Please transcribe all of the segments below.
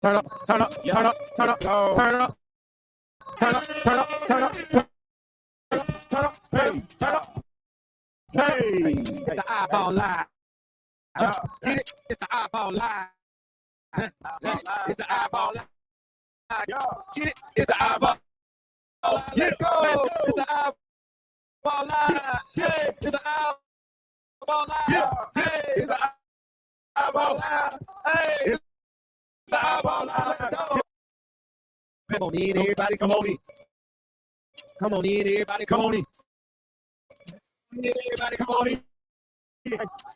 Turn up, turn up, turn up, turn up, turn up, turn up, turn up, turn up, turn up, hey, turn up. Hey, it's the iBall live. Get it? It's the iBall live. It's the iBall live. Get it? It's the iBall. Let's go. It's the iBall live. Hey, it's the iBall live. Hey, it's the iBall live. Hey, it's the iBall live. Come on in, everybody. Come on in. Come on in, everybody. Come on in. Everybody, come on in.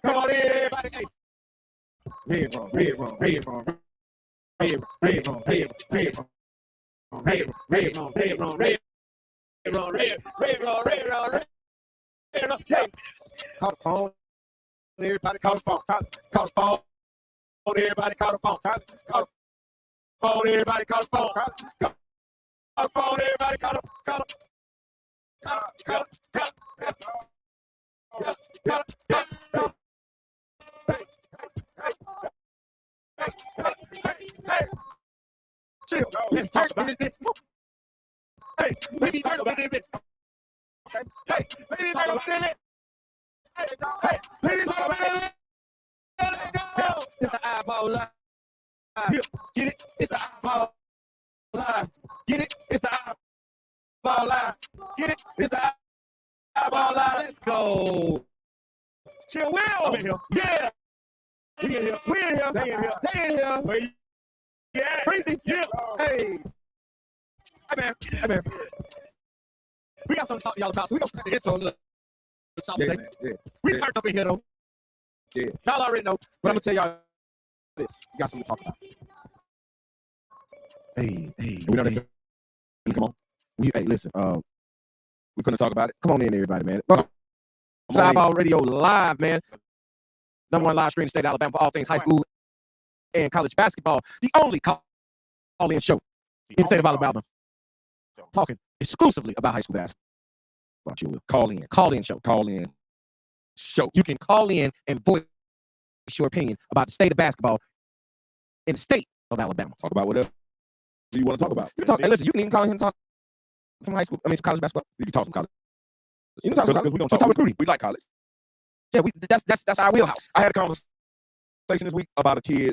Come on in, everybody. Red wrong, red wrong, red wrong, red wrong, red wrong, red wrong, red wrong, red wrong, red wrong, red wrong, red wrong, red wrong. Hey, call the phone. Everybody call the phone. Call the phone. Everybody call the phone. Call the phone. Everybody call the phone. Call the phone. Everybody call the chill. Let's talk about it. Hey, we need to talk about it. Hey, we need to talk about it. Hey, we need to talk about it. Let's go. It's the iBall live. Get it? It's the iBall live. Get it? It's the iBall live. Get it? It's the iBall live. Let's go. Chill, Will. I'm in here. Yeah. We in here. We in here. They in here. They in here. Wait. Yeah. Crazy. Yeah. Hey. Hey, man. Hey, man. We got something to talk to y'all about, so we gonna cut the hits on the shop today. Yeah. We turned up in here, though. Yeah. Y'all already know, but I'm gonna tell y'all this. We got something to talk about. Hey. We know that. Come on. Hey, listen. We're gonna talk about it. Come on in, everybody, man. Welcome to iBall Radio Live, man. #1 live stream in the state of Alabama for all things high school and college basketball. The only call-in show in the state of Alabama. Talking exclusively about high school basketball. You will call-in show. You can call in and voice your opinion about the state of basketball in the state of Alabama. Talk about whatever you want to talk about. Hey, listen, you can even call in and talk some high school. Some college basketball. You can talk some college. You can talk some college. We don't talk recruiting. We like college. Yeah, that's our wheelhouse. I had a conversation this week about a kid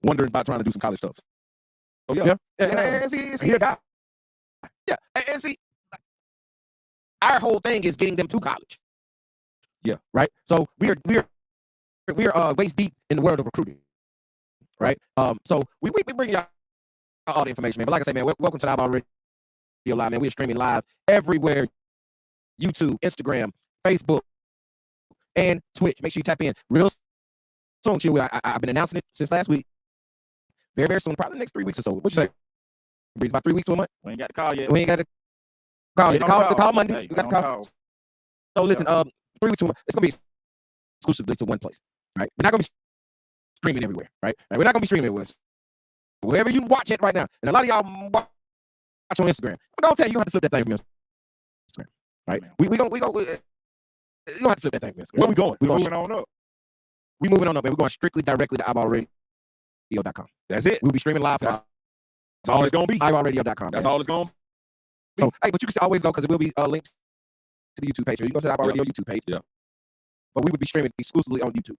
wondering about trying to do some college stuff. Oh yeah. And see a guy. Yeah, and see, our whole thing is getting them to college. Yeah, right. So we're waist deep in the world of recruiting, right? So we bring y'all all the information, man. But like I say, man, welcome to the iBall Radio Live, man. We're streaming live everywhere: YouTube, Instagram, Facebook, and Twitch. Make sure you tap in real soon. I've been announcing it since last week. Very, very soon, probably the next 3 weeks or so. What you say? It's about 3 weeks to a month. We ain't got to call yet. We ain't got to call yet. Call Monday. Hey, we got to call. So listen, 3 weeks to a month. It's gonna be exclusively to one place, right? We're not gonna be streaming everywhere, right? We're not gonna be streaming everywhere. Wherever you watch it right now, and a lot of y'all watch on Instagram. I'm gonna tell you, you don't have to flip that thing from Instagram, right? We don't have to flip that thing from Instagram. Where we going? We're moving on up. We're moving on up, man. We're going strictly directly to iBallRadio.com. That's it. We'll be streaming live. That's all it's gonna be. iBallRadio.com. That's all it's gonna be. So, hey, but you can still always go because it will be linked to the YouTube page. So you go to the iBall Radio YouTube page. Yeah. But we would be streaming exclusively on YouTube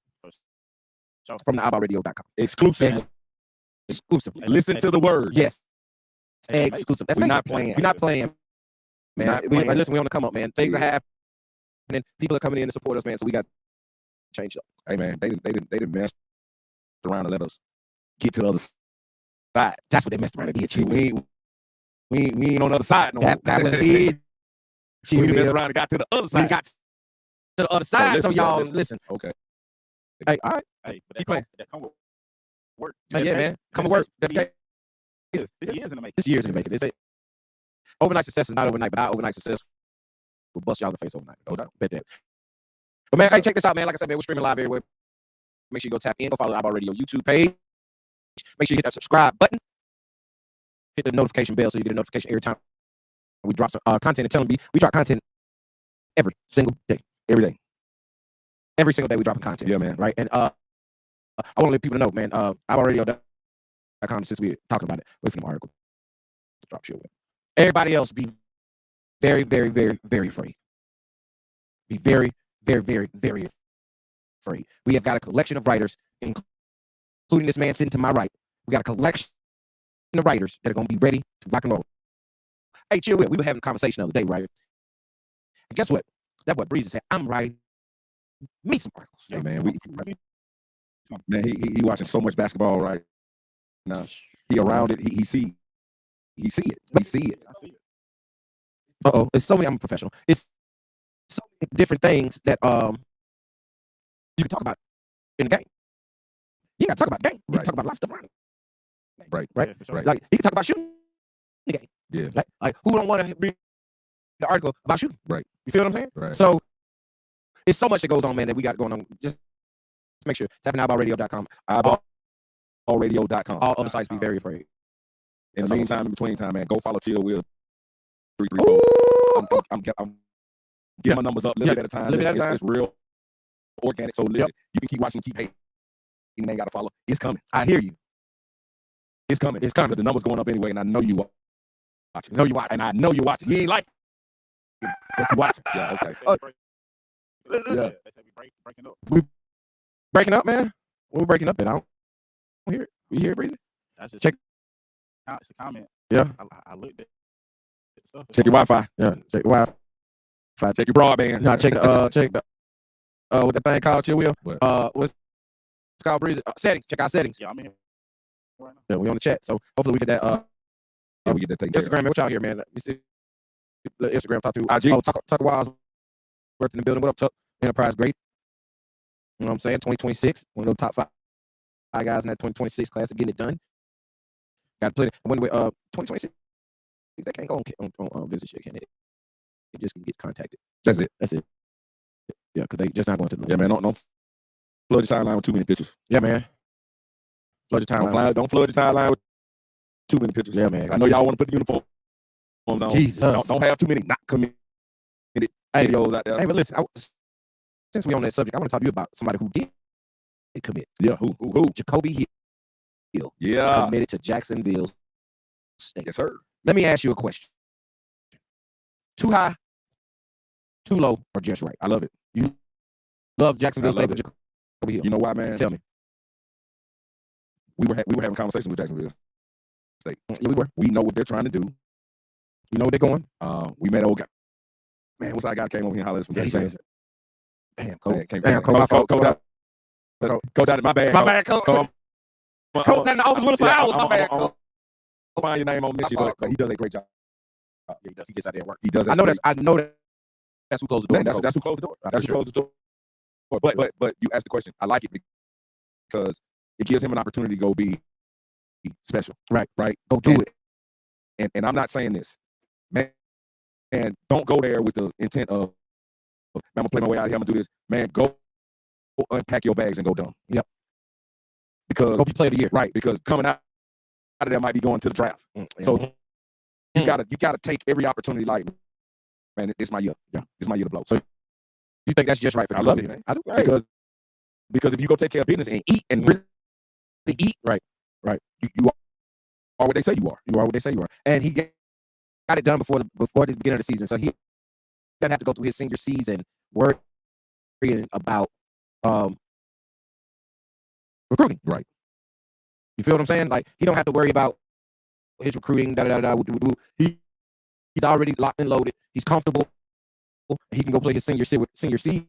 from the iBallRadio.com. Exclusively. Listen to the words. Yes. Exclusive. We're not playing. We're not playing, man. Listen, we on the come up, man. Things are happening. People are coming in to support us, man. So we got to change up. Hey, man, they didn't mess around and let us get to the other side. That's what they messed around and did. We ain't on the other side no more. That what it is. We messed around and got to the other side. We got to the other side. So y'all listen. Okay. Hey, all right. Hey, keep playing. That come work. Yeah, man. Come to work. This year's in the making. This year's in the making. They say overnight success is not overnight, but our overnight success will bust y'all in the face overnight. No doubt. Bet that. But man, hey, check this out, man. Like I said, man, we're streaming live everywhere. Make sure you go tap in. Go follow the iBall Radio YouTube page. Make sure you hit that subscribe button. Hit the notification bell so you get a notification every time we drop some content. And telling me we drop content every single day. Every day. every single day we dropping content. Yeah, man. Right. And I want to let people know, man. iBallradio.com, since we're talking about it. Wait for the article to drop shit with. Everybody else be very, very, very, very afraid. Be very, very, very, very afraid. We have got a collection of writers, including this man sitting to my right. We got a collection of writers that are going to be ready to rock and roll. Hey, chill, we were having a conversation the other day, right? And guess what? That what Breezy said. I'm writing me some articles. Hey, man, he watching so much basketball right now. He around it. He see it. We see it. I see it. It's so many. I'm a professional. It's so many different things that you can talk about in the game. You got to talk about the game. You can talk about a lot of stuff around it. Right. Right. Yeah, sure. Right. Like you can talk about shooting the game. Yeah. Like who don't want to read the article about shooting? Right. You feel what I'm saying? Right. So it's so much that goes on, man, that we got going on. Just make sure tap in iBallradio.com. iBallradio.com. All other sites be very afraid. In the meantime, in between time, man, go follow Chill Will 334. I'm getting my numbers up a little bit at a time. It's real organic. So listen, you can keep watching, keep hating. You ain't got to follow. It's coming. I hear you. It's coming. It's coming. The numbers going up anyway, and I know you watching. No, you watch. And I know you watching. You ain't like it, but you watching. Yeah, okay. Yeah. Breaking up. We breaking up, man? We're breaking up, and I don't hear it. We hear it, Breezy? That's just Check. It's a comment. Yeah. I looked at stuff. Check your Wi-Fi. Yeah. Check your Wi-Fi. Check your broadband. No, check the what the thing called, Chill Will? What? What's it's called, Breezy? Settings. Check out settings. Yeah, I'm in here right now. Yeah, we on the chat. So hopefully we get that Yeah, we get that taken care of. Instagram, man. What y'all here, man? Let me see. The Instagram talk to IG. Oh, Tucker Wiles worth in the building. What up, Tuck? Enterprise great. You know what I'm saying? 2026. One of those top five guys in that 2026 class to getting it done. Got to put it. When we 2026, that can't go on visit shit, can it? It just can get contacted. That's it. Yeah, because they just not going to the Yeah, man. Don't flood your timeline with too many pictures. Yeah, man. Flood your timeline. Don't flood your timeline with too many pictures. Yeah, man. I know y'all want to put the uniforms on. Jesus. Don't have too many not committed videos out there. Hey, but listen, since we on that subject, I want to talk to you about somebody who did commit. Yeah, who? Jacoby Hill. Yeah. Committed to Jacksonville State. Yes, sir. Let me ask you a question. Too high, too low, or just right? I love it. You love Jacksonville I love State, it. but Jacoby Hill. You know why, man? Tell me. We were having conversations with Jacksonville State. Yeah, we were. We know what they're trying to do. You know where they're going? We met old guy. Man, what's that guy that came over here and hollered from Jacksonville? Damn, Coach out of my bad. My bad, Coach. Coach Coach in the office with us for hours. My bad, Coach. I'll find your name on this, but he does a great job. Yeah, he does. He gets out there and work. He does. I know that's who closed the door. That's who closed the door. That's who closed the door. But you asked the question. I like it because it gives him an opportunity to go be special. Right. Go do it. And I'm not saying this, man. And don't go there with the intent of, I'm gonna play my way out here. I'm gonna do this, man. Go unpack your bags and go dumb. Yep. Because go be player of the year. Right. Because coming out of there might be going to the draft. So you gotta take every opportunity. Like, man, it's my year. Yeah, it's my year to blow. So you think that's just right for I love it, man. I do. Because if you go take care of business and eat and really eat, right, you are what they say you are. You are what they say you are. And he got it done before the beginning of the season. So he doesn't have to go through his senior season worrying about recruiting. Right. You feel what I'm saying? Like, he don't have to worry about his recruiting. He's already locked and loaded. He's comfortable. He can go play his senior season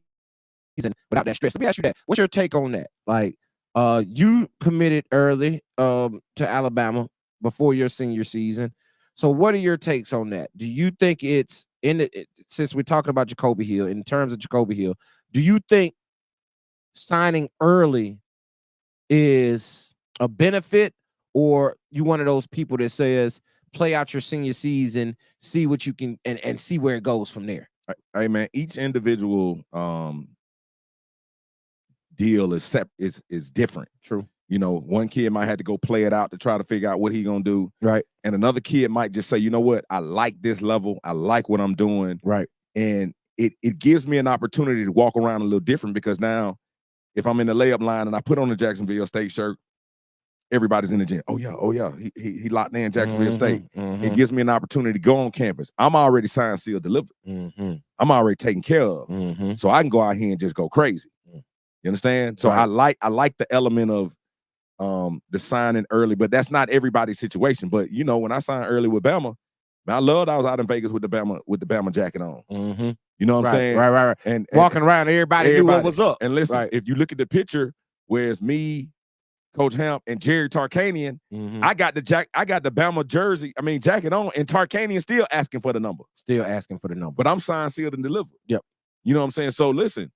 without that stress. Let me ask you that. What's your take on that? Like, you committed early to Alabama before your senior season. So what are your takes on that? Do you think it's since we're talking about Jacoby Hill, in terms of Jacoby Hill, do you think signing early is a benefit, or you one of those people that says play out your senior season, see what you can and see where it goes from there? Hey, man, each individual deal is different. True. You know, one kid might have to go play it out to try to figure out what he's gonna do. Right. And another kid might just say, you know what, I like this level, I like what I'm doing. Right. And it gives me an opportunity to walk around a little different because now if I'm in the layup line and I put on the Jacksonville State shirt, everybody's in the gym. Oh yeah, he locked in Jacksonville State. It gives me an opportunity to go on campus. I'm already signed, sealed, delivered. I'm already taken care of, so I can go out here and just go crazy. You understand? So Right. I like the element of the signing early, but that's not everybody's situation. But you know, when I signed early with Bama, man, I loved I was out in Vegas with the Bama jacket on. You know what I'm saying? Right. And Walking around, everybody knew what was up. And listen, Right. if you look at the picture where it's me, Coach Hamp, and Jerry Tarkanian, I got the Bama jacket on, and Tarkanian still asking for the number. Still asking for the number. But I'm signed, sealed, and delivered. Yep. You know what I'm saying? So listen,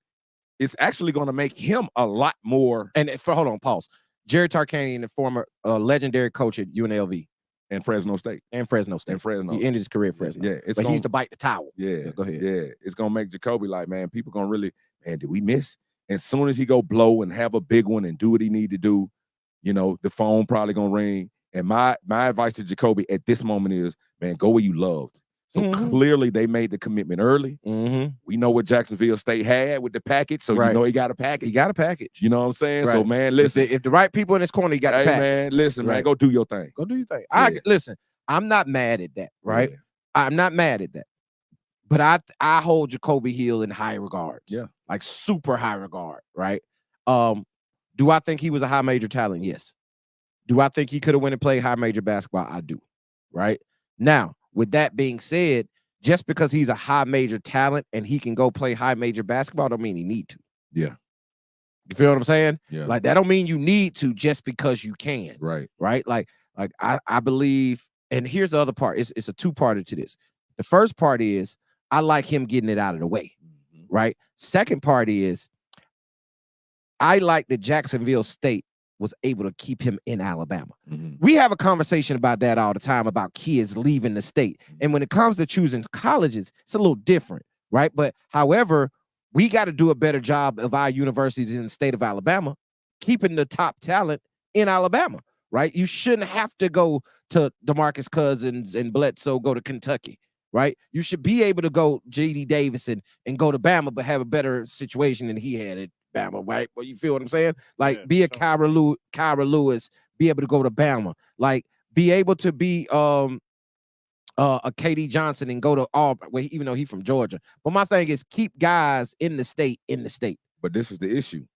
it's actually going to make him a lot more. And hold on, pause. Jerry Tarkanian, the former legendary coach at UNLV. And Fresno State. He ended his career at Fresno. Yeah, but he used to bite the towel. Yeah, go ahead. Yeah, it's gonna make Jacoby like, man, people gonna really, man, did we miss? And as soon as he go blow and have a big one and do what he need to do, you know, the phone probably gonna ring. And my advice to Jacoby at this moment is, man, go where you loved. So clearly they made the commitment early. We know what Jacksonville State had with the package, so you know he got a package. He got a package. You know what I'm saying? Right. So man, listen, if the right people in this corner, you got the package. Man, listen, man, go do your thing. Go do your thing. Yeah. Listen, I'm not mad at that, right? Yeah. I'm not mad at that. But I hold Jacoby Hill in high regard. Yeah. Like super high regard, right? Do I think he was a high major talent? Yes. Do I think he could have went and played high major basketball? I do. Right? Now, with that being said, just because he's a high major talent and he can go play high major basketball don't mean he need to. Yeah. You feel what I'm saying? Yeah. Like that don't mean you need to just because you can. Right. Right? Like I believe, and here's the other part. It's a two-parter to this. The first part is I like him getting it out of the way. Right? Second part is I like that Jacksonville State was able to keep him in Alabama. We have a conversation about that all the time about kids leaving the state. And when it comes to choosing colleges, it's a little different, right? But however, we got to do a better job of our universities in the state of Alabama, keeping the top talent in Alabama, right? You shouldn't have to go to DeMarcus Cousins and Bledsoe, go to Kentucky, right? You should be able to go J.D. Davison and go to Bama, but have a better situation than he had at Bama, right? Well, you feel what I'm saying? Like, be a Kyra Lewis, be able to go to Bama, like, be able to be a KD Johnson and go to Auburn, well, even though he's from Georgia. But my thing is keep guys in the state. But this is the issue.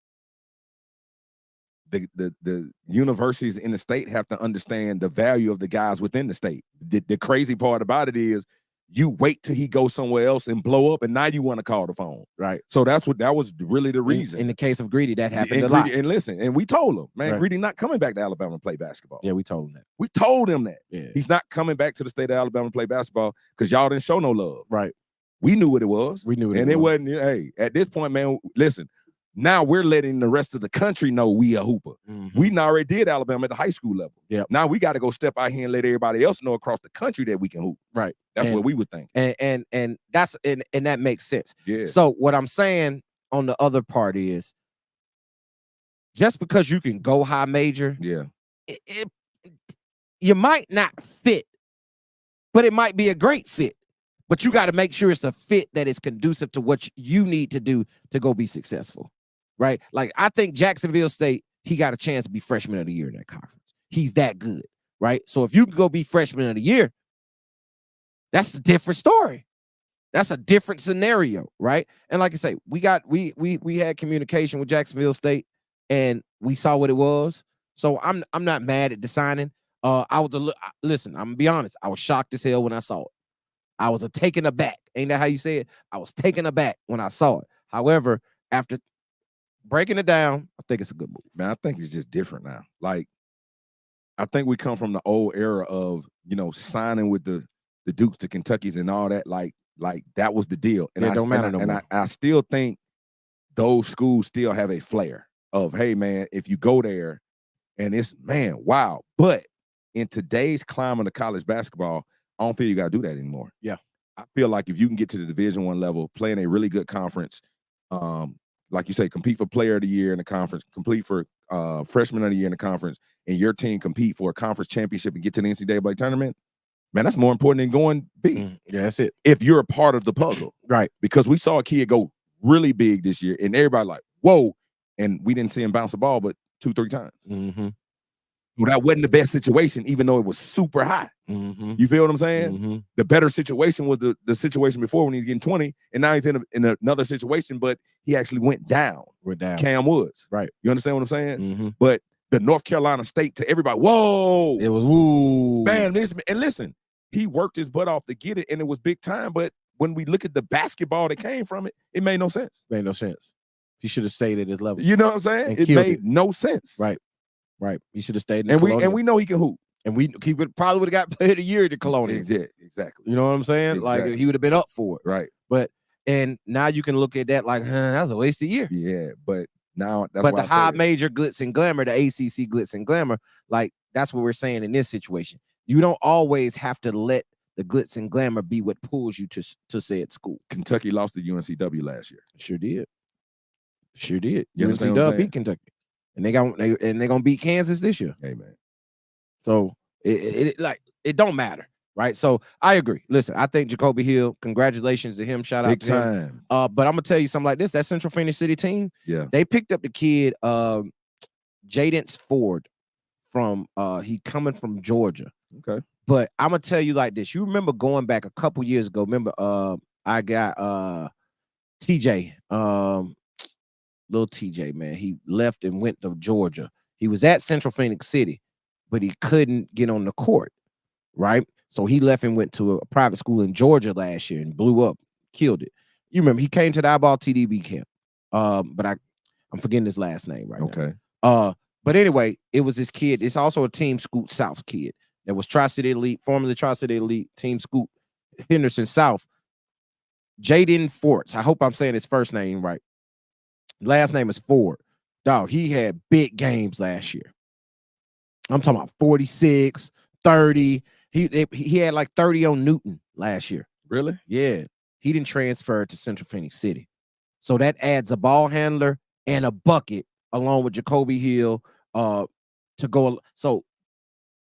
The universities in the state have to understand the value of the guys within the state. The crazy part about it is you wait till he goes somewhere else and blow up, and now you want to call the phone. Right. So that was really the reason. In the case of Greedy, that happened a lot. And listen, and we told him, man, Greedy not coming back to Alabama to play basketball. Yeah, we told him that. We told him that. Yeah. He's not coming back to the state of Alabama to play basketball because y'all didn't show no love. Right. We knew what it was. We knew it wasn't, hey, at this point, man, listen, now we're letting the rest of the country know we a hooper. We already did Alabama at the high school level. Yeah. Now we got to go step out here and let everybody else know across the country that we can hoop. Right. That's what we would think. And that's and that makes sense. Yeah. So what I'm saying on the other part is just because you can go high major, yeah, you might not fit, but it might be a great fit. But you got to make sure it's a fit that is conducive to what you need to do to go be successful. Right? Like, I think Jacksonville State, he got a chance to be freshman of the year in that conference. He's that good, right? So if you can go be freshman of the year, that's a different story. That's a different scenario, right? And like I say, we had communication with Jacksonville State, and we saw what it was. So I'm not mad at the signing. Listen, I'm gonna be honest. I was shocked as hell when I saw it. I was taken aback. Ain't that how you say it? I was taken aback when I saw it. However, after breaking it down, I think it's a good move. Man, I think it's just different now. Like, I think we come from the old era of, signing with the Dukes, the Kentuckys, and all that. Like that was the deal. And it don't matter no more. I still think those schools still have a flair of, hey, man, if you go there and it's, man, wow. But in today's climate of college basketball, I don't feel you got to do that anymore. Yeah. I feel like if you can get to the Division I level, play in a really good conference, like you say, compete for player of the year in the conference, compete for freshman of the year in the conference, and your team compete for a conference championship and get to the NCAA tournament, Man, that's more important than going big. Yeah, that's it. If you're a part of the puzzle. Right. Because we saw a kid go really big this year, and everybody like, whoa. And we didn't see him bounce the ball but 2-3 times. Mm-hmm. Well, that wasn't the best situation, even though it was super high. Mm-hmm. You feel what I'm saying? Mm-hmm. The better situation was the situation before when he's getting 20, and now he's in another situation, but he actually went down. Cam Woods. Right. You understand what I'm saying? Mm-hmm. But the North Carolina State to everybody, whoa. It was woo. Man, and listen, he worked his butt off to get it, and it was big time, but when we look at the basketball that came from it, it made no sense. Made no sense. He should have stayed at his level. You know what I'm saying? It made no sense. Right. Right. He should have stayed in and we know he can hoop. And he probably would have got player of the year at the Colonial. Yeah, exactly. You know what I'm saying? Exactly. Like he would have been up for it. Right. And now you can look at that like, that was a waste of year. Yeah, but now that's but why the high major glitz and glamour, the ACC glitz and glamour, like that's what we're saying in this situation. You don't always have to let the glitz and glamour be what pulls you to said school. Kentucky lost to UNCW last year. Sure did. You UNCW beat Kentucky, and they're gonna beat Kansas this year. Amen. So it don't matter, right? So I agree. Listen, I think Jacoby Hill. Congratulations to him. Shout out to him. But I'm gonna tell you something like this. That Central Phoenix City team, they picked up the kid Jadance Ford from he coming from Georgia. Okay. But I'm gonna tell you like this. You remember going back a couple years ago? Remember I got TJ, little TJ, man. He left and went to Georgia. He was at Central Phoenix City, but he couldn't get on the court, right? So he left and went to a private school in Georgia last year and blew up, killed it. You remember he came to the iBall TDB camp. But I'm forgetting his last name right now. But anyway, it was this kid. It's also a Team Scoot South kid that was Tri-City Elite, formerly Tri-City Elite, Team Scoot Henderson South. Jaden Forts. I hope I'm saying his first name right. Last name is Ford. Dog, he had big games last year. I'm talking about 46, 30. He had like 30 on Newton last year. Really? Yeah. He didn't transfer to Central Phoenix City. So that adds a ball handler and a bucket along with Jacoby Hill to go. So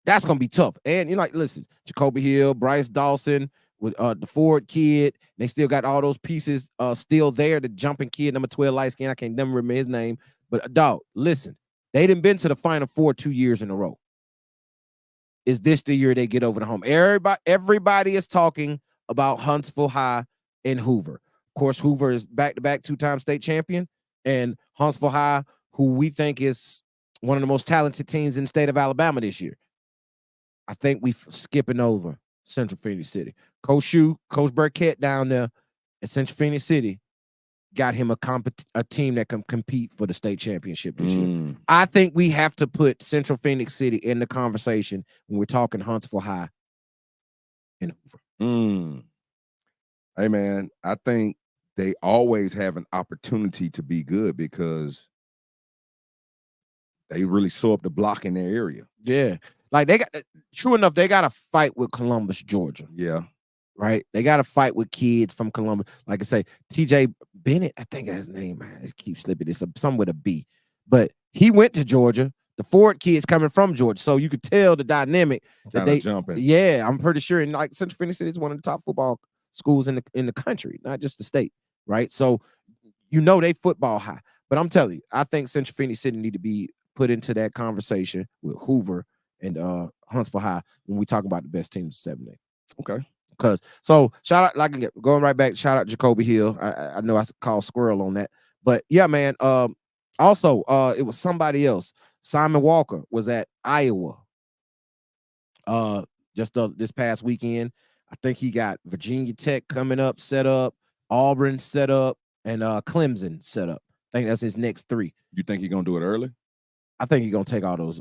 that's going to be tough. And listen, Jacoby Hill, Bryce Dawson, with the Ford kid, they still got all those pieces still there. The jumping kid, number 12, light skin, I can't never remember his name. But dog, listen, they done been to the Final Four 2 years in a row. Is this the year they get over the hump? Everybody is talking about Huntsville High and Hoover. Of course, Hoover is back-to-back two-time state champion, and Huntsville High, who we think is one of the most talented teams in the state of Alabama this year. I think we skipping over Central Phoenix City. Coach Burkett down there at Central Phoenix City got him a team that can compete for the state championship this year. I think we have to put Central Phoenix City in the conversation when we're talking Huntsville High and Hoover. Hey, man, I think they always have an opportunity to be good because they really sew up the block in their area. Yeah. Like true enough, they got to fight with Columbus, Georgia. Yeah. Right? They got to fight with kids from Columbus. Like I say, TJ Bennett, I think his name, man, it keeps slipping. It's some with a B. But he went to Georgia. The Ford kids coming from Georgia. So you could tell the dynamic that they jumping. Yeah, I'm pretty sure. And like Central Phoenix City is one of the top football schools in the country, not just the state. Right? So they football high. But I'm telling you, I think Central Phoenix City need to be put into that conversation with Hoover and Huntsville High when we talk about the best teams of 7A. Okay. So shout out, going right back, shout out Jacoby Hill. I know I called Squirrel on that. But yeah, man. Also, it was somebody else. Simon Walker was at Iowa just this past weekend. I think he got Virginia Tech coming up, set up, Auburn set up, and Clemson set up. I think that's his next 3. You think he's gonna do it early? I think he's gonna take all those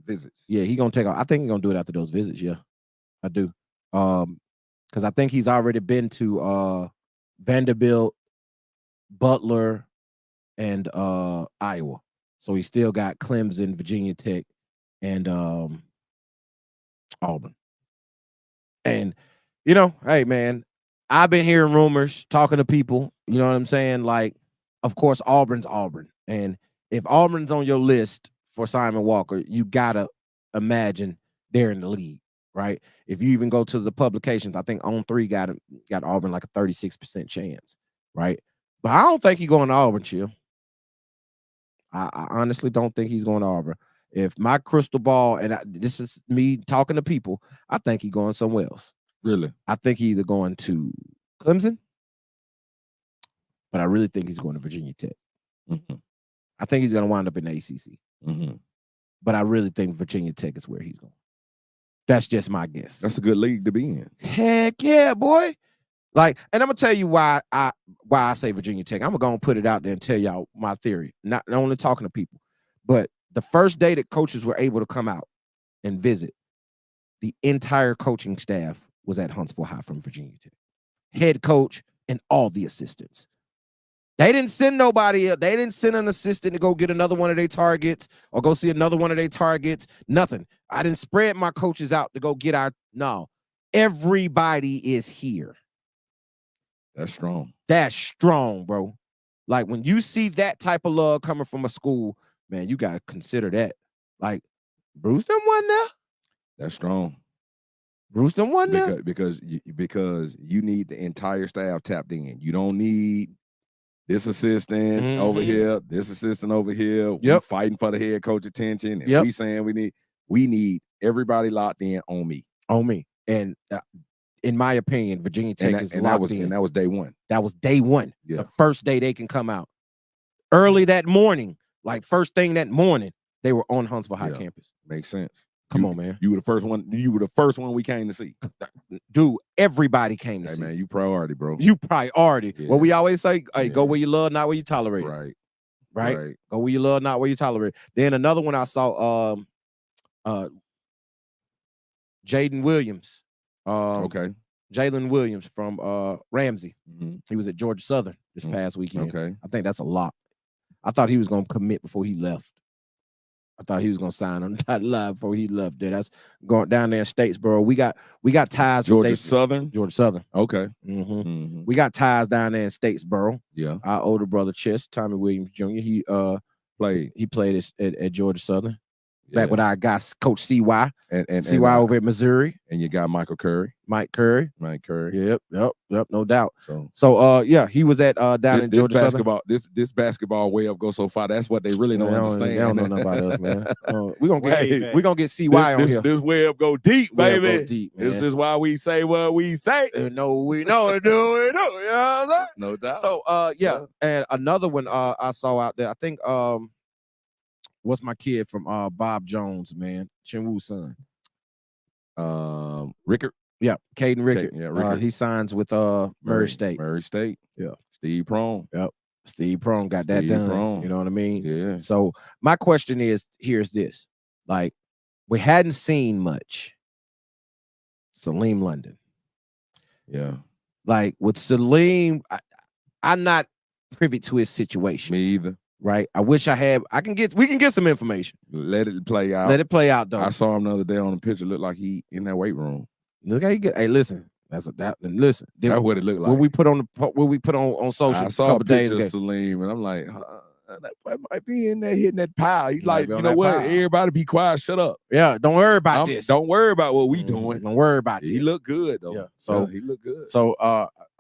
visits. Yeah, I think he's gonna do it after those visits. Yeah, I do. Because I think he's already been to Vanderbilt, Butler, and Iowa. So he still got Clemson, Virginia Tech, and Auburn. And hey man, I've been hearing rumors, talking to people. You know what I'm saying? Like, of course, Auburn's Auburn, and if Auburn's on your list for Simon Walker, you gotta imagine they're in the league. right? If you even go to the publications, I think On3 got Auburn like a 36% chance, right? But I don't think he's going to Auburn, chill. I honestly don't think he's going to Auburn. If my crystal ball, and this is me talking to people, I think he's going somewhere else. Really? I think he's either going to Clemson, but I really think he's going to Virginia Tech. Mm-hmm. I think he's going to wind up in the ACC. Mm-hmm. But I really think Virginia Tech is where he's going. That's just my guess. That's a good league to be in. Heck yeah, boy. Like, and I'm gonna tell you why I say Virginia Tech. I'm gonna put it out there and tell y'all my theory. Not only talking to people, but the first day that coaches were able to come out and visit, the entire coaching staff was at Huntsville High from Virginia Tech. Head coach and all the assistants. They didn't send nobody else. They didn't send an assistant to go get another one of their targets or go see another one of their targets. Nothing. I didn't spread my coaches out to go get no. Everybody is here. That's strong. That's strong, bro. Like when you see that type of love coming from a school, man, you gotta consider that. Like Bruce done won there. That's strong. Bruce done won there because you need the entire staff tapped in. You don't need this assistant over here, this assistant over here. Yep. We fighting for the head coach attention, and we saying we need everybody locked in on me. On me. And in my opinion, Virginia Tech is locked in. And that was day one. That was day one. Yeah. The first day they can come out. Early that morning, like first thing that morning, they were on Huntsville High campus. Makes sense. Come on, man. You were the first one. You were the first one we came to see. Dude, everybody came to see. Hey, man, you priority, bro. You priority. Yeah. What we always say, hey, go where you love, not where you tolerate. Right. Go where you love, not where you tolerate. Then another one I saw, Jaden Williams. Jalen Williams from Ramsey. Mm-hmm. He was at Georgia Southern this past weekend. Okay. I think that's a lot. I thought he was going to commit before he left. I thought he was going to sign on the dotted line before he left there. That's going down there in Statesboro. We got ties. Georgia Southern? Georgia Southern. Okay. Mm-hmm. Mm-hmm. We got ties down there in Statesboro. Yeah. Our older brother, Chess, Tommy Williams Jr., he played at Georgia Southern. Back with our guy, Coach CY. And CY over at Missouri. And you got Mike Curry. Yep, no doubt. So he was at down in Georgia basketball. Southern. This basketball way up goes so far. That's what they really don't understand. They don't know nothing about us, man. We're gonna get CY on here. This way up go deep, baby. Go deep, this is why we say what we say. We know it. You know what I'm saying? No doubt. So and another one I saw out there. I think what's my kid from Bob Jones, man? Chinwoo's son. Rickard. Yeah, Caden Rickard. Rickard. He signs with Murray State. Murray State. Yeah. Steve Prone. Yep. Steve Prone got that done. Prone. You know what I mean? Yeah. So my question is, here's this. Like, we hadn't seen much. Salim London. Yeah. Like with Salim, I'm not privy to his situation. Me either. Right. I wish we can get some information. Let it play out. Let it play out, though. I saw him the other day on the picture. Looked like he in that weight room. Look how he get. Hey, listen. Listen. That's what it looked like. What we put on social. I saw a picture of Salim, and I'm like, that might be in there hitting that pile. He's like, you know what? Pile. Everybody be quiet. Shut up. Yeah. Don't worry about this. Don't worry about what we doing. Don't worry about this. He looked good though. Yeah. So he looked good. So